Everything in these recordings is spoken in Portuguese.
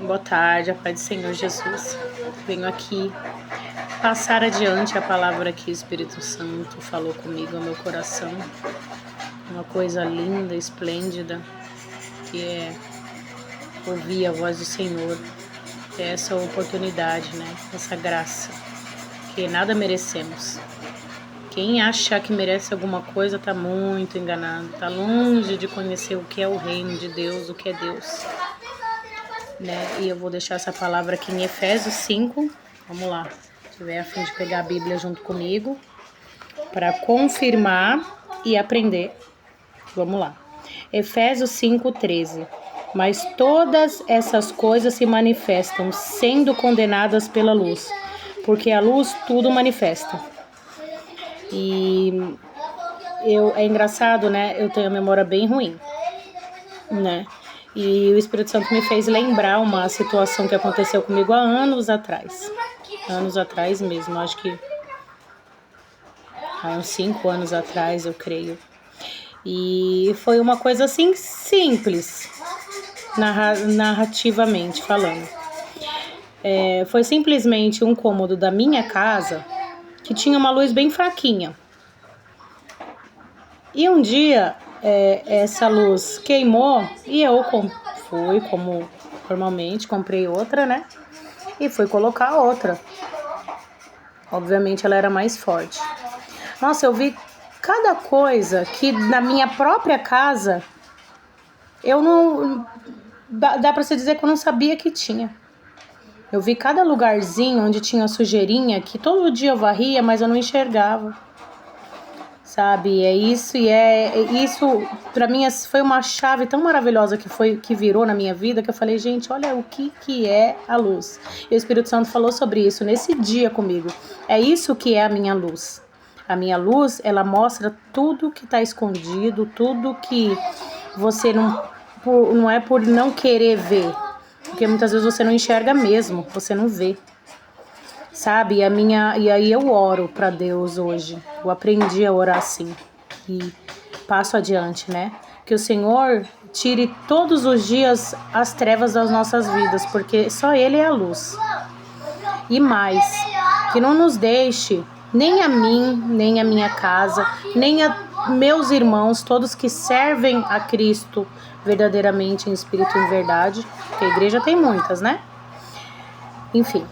Boa tarde, a paz do Senhor Jesus. Venho aqui passar adiante a palavra que o Espírito Santo falou comigo ao meu coração. Uma coisa linda, esplêndida, que é ouvir a voz do Senhor. É essa oportunidade, né? Essa graça, que nada merecemos. Quem acha que merece alguma coisa está muito enganado, está longe de conhecer o que é o reino de Deus, o que é Deus. Né? E eu vou deixar essa palavra aqui em Efésios 5. Vamos lá. Se tiver a fim de pegar a Bíblia junto comigo para confirmar e aprender. Vamos lá. Efésios 5:13. Mas todas essas coisas se manifestam sendo condenadas pela luz, porque a luz tudo manifesta. E é engraçado, né? Eu tenho a memória bem ruim, né? E o Espírito Santo me fez lembrar uma situação que aconteceu comigo há anos atrás. Anos atrás mesmo, acho que há uns 5 anos atrás, eu creio. E foi uma coisa assim simples, narrativamente falando. Foi simplesmente um cômodo da minha casa que tinha uma luz bem fraquinha. E um dia essa luz queimou e eu fui, como normalmente, comprei outra, né? E fui colocar outra. Obviamente ela era mais forte. Nossa, eu vi cada coisa que na minha própria casa eu não... Dá pra se dizer que eu não sabia que tinha. Eu vi cada lugarzinho onde tinha sujeirinha que todo dia eu varria, mas eu não enxergava. Sabe, isso pra mim foi uma chave tão maravilhosa que virou na minha vida, que eu falei, gente, olha o que é a luz. E o Espírito Santo falou sobre isso nesse dia comigo. É isso que é a minha luz. A minha luz, ela mostra tudo que está escondido, tudo que você não é por não querer ver, porque muitas vezes você não enxerga mesmo, você não vê. Sabe, e aí eu oro para Deus hoje. Eu aprendi a orar assim e passo adiante, né? Que o Senhor tire todos os dias as trevas das nossas vidas, porque só Ele é a luz. E mais, que não nos deixe, nem a mim, nem a minha casa, nem a meus irmãos, todos que servem a Cristo verdadeiramente em espírito e em verdade, porque a igreja tem muitas, né? Enfim.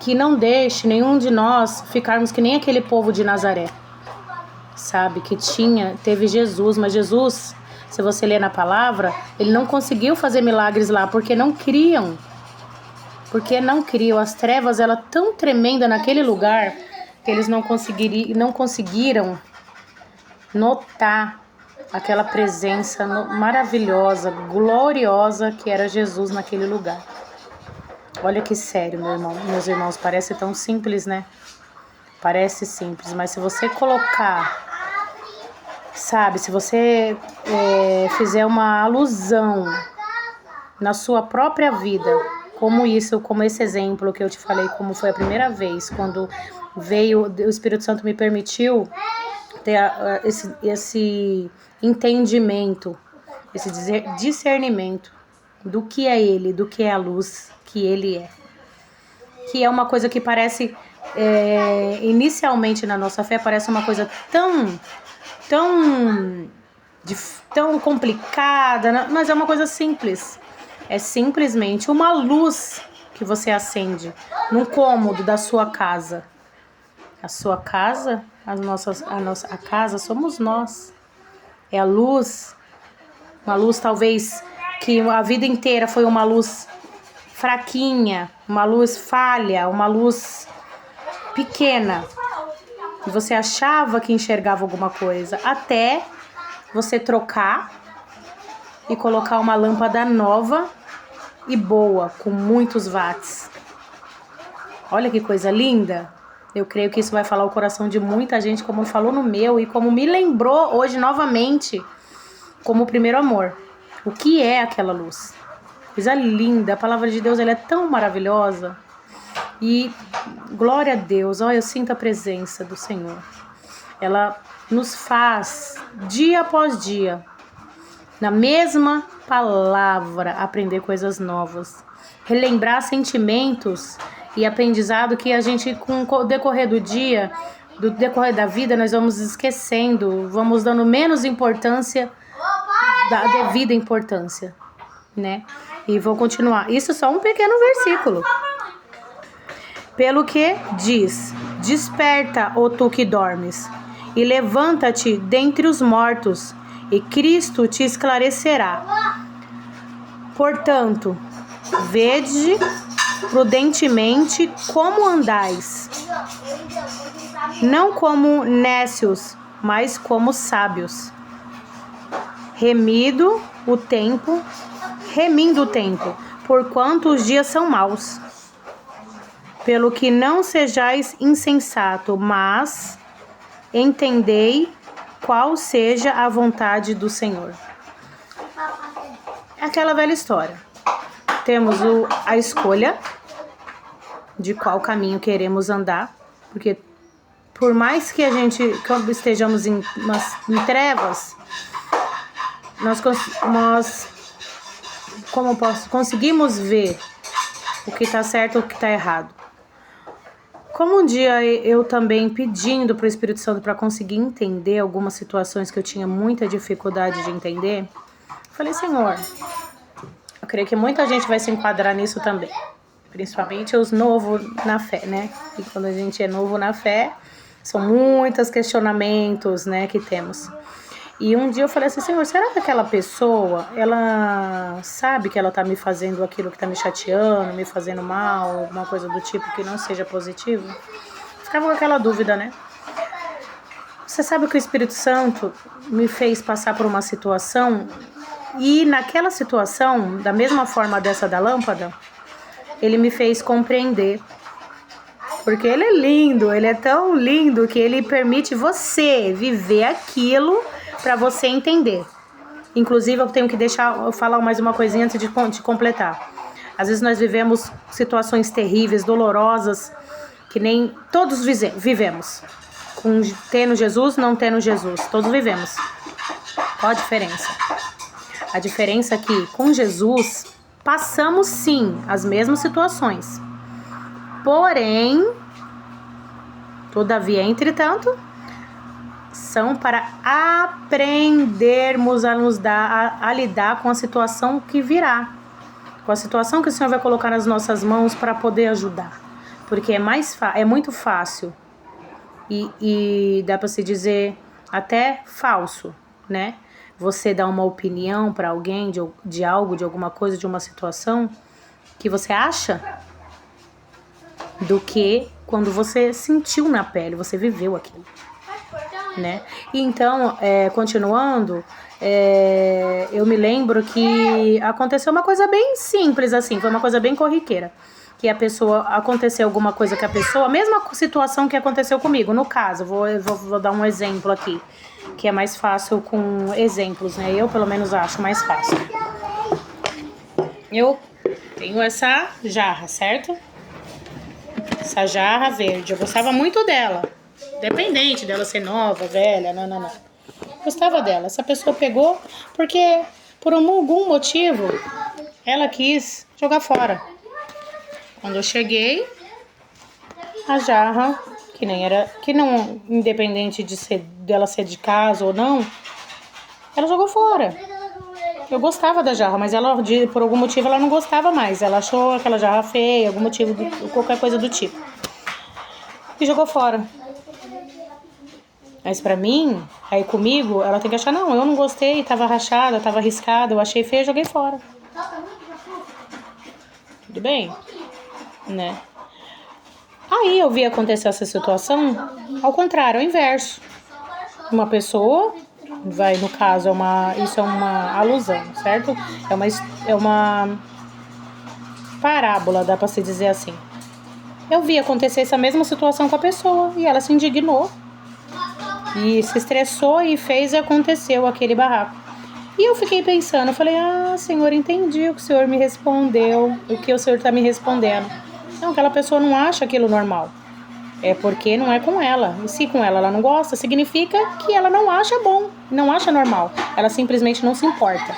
Que não deixe nenhum de nós ficarmos que nem aquele povo de Nazaré, sabe, que teve Jesus, mas Jesus, se você ler na palavra, ele não conseguiu fazer milagres lá, porque não criam, as trevas, ela tão tremenda naquele lugar, que eles não conseguiram notar aquela presença maravilhosa, gloriosa que era Jesus naquele lugar. Olha que sério, meus irmãos, parece tão simples, né? Parece simples, mas se você colocar, sabe, se você fizer uma alusão na sua própria vida, como esse exemplo que eu te falei, como foi a primeira vez, quando o Espírito Santo me permitiu ter esse entendimento, esse discernimento do que é Ele, do que é a luz que Ele é. Que é uma coisa que parece, inicialmente na nossa fé, parece uma coisa tão complicada, mas é uma coisa simples. É simplesmente uma luz que você acende num cômodo da sua casa. A sua casa, a casa somos nós. É a luz, uma luz talvez que a vida inteira foi uma luz fraquinha, uma luz falha, uma luz pequena. E você achava que enxergava alguma coisa, até você trocar e colocar uma lâmpada nova e boa, com muitos watts. Olha que coisa linda. Eu creio que isso vai falar o coração de muita gente, como falou no meu e como me lembrou hoje novamente, como o primeiro amor. O que é aquela luz? Coisa linda, a palavra de Deus ela é tão maravilhosa. E glória a Deus, eu sinto a presença do Senhor. Ela nos faz, dia após dia, Na mesma palavra, aprender coisas novas. Relembrar sentimentos e aprendizado que a gente, com o decorrer do dia, do decorrer da vida, nós vamos esquecendo, vamos dando menos importância da devida importância, né? E vou continuar. Isso é só um pequeno versículo. Pelo que diz: desperta, ó tu que dormes, e levanta-te dentre os mortos, e Cristo te esclarecerá. Portanto, vede prudentemente como andais, não como nécios, mas como sábios, remindo o tempo, porquanto os dias são maus. Pelo que não sejais insensato, mas entendei qual seja a vontade do Senhor. É aquela velha história. Temos a escolha de qual caminho queremos andar, porque por mais que a gente estejamos em trevas, nós conseguimos ver o que está certo e o que está errado. Como um dia eu também pedindo para o Espírito Santo para conseguir entender algumas situações que eu tinha muita dificuldade de entender, falei: Senhor, eu creio que muita gente vai se enquadrar nisso também, principalmente os novos na fé, né? E quando a gente é novo na fé, são muitos questionamentos, né, que temos. E um dia eu falei assim: Senhor, será que aquela pessoa, ela sabe que ela tá me fazendo aquilo que tá me chateando, me fazendo mal, alguma coisa do tipo que não seja positivo? Ficava com aquela dúvida, né? Você sabe que o Espírito Santo me fez passar por uma situação, e naquela situação, da mesma forma dessa da lâmpada, ele me fez compreender. Porque ele é lindo, ele é tão lindo que ele permite você viver aquilo para você entender. Inclusive, eu tenho que eu falar mais uma coisinha antes de completar. Às vezes nós vivemos situações terríveis, dolorosas, que nem todos vivemos. Tendo Jesus, não tendo Jesus, todos vivemos. Qual a diferença? A diferença é que com Jesus passamos sim as mesmas situações. Porém, todavia, entretanto, são para aprendermos a lidar com a situação que virá, com a situação que o Senhor vai colocar nas nossas mãos para poder ajudar. Porque é muito fácil e dá para se dizer até falso, né? Você dá uma opinião para alguém de algo, de alguma coisa, de uma situação que você acha, do que quando você sentiu na pele, você viveu aquilo, né? E então, continuando, eu me lembro que aconteceu uma coisa bem simples assim, foi uma coisa bem corriqueira, que aconteceu alguma coisa que a pessoa, a mesma situação que aconteceu comigo, no caso, vou dar um exemplo aqui, que é mais fácil com exemplos, né? Eu pelo menos acho mais fácil. Eu tenho essa jarra, certo? Essa jarra verde, eu gostava muito dela, independente dela ser nova, velha, não. Gostava dela. Essa pessoa pegou porque por algum motivo ela quis jogar fora. Quando eu cheguei, a jarra, independente dela ser de casa ou não, ela jogou fora. Eu gostava da jarra, mas ela, por algum motivo, ela não gostava mais. Ela achou aquela jarra feia, algum motivo, qualquer coisa do tipo. E jogou fora. Mas pra mim, aí comigo, ela tem que achar: não, eu não gostei, tava rachada, tava riscada, eu achei feio, joguei fora. Tudo bem? Né? Aí eu vi acontecer essa situação ao contrário, ao inverso. Uma pessoa no caso, isso é uma alusão, certo? É uma parábola, dá pra se dizer assim. Eu vi acontecer essa mesma situação com a pessoa e ela se indignou e se estressou e fez e aconteceu aquele barraco. E eu fiquei pensando, eu falei: Senhor, entendi o que o Senhor me respondeu, o que o Senhor tá me respondendo. Não, aquela pessoa não acha aquilo normal. é porque não é com ela. E se com ela não gosta, significa que ela não acha bom, não acha normal. Ela simplesmente não se importa.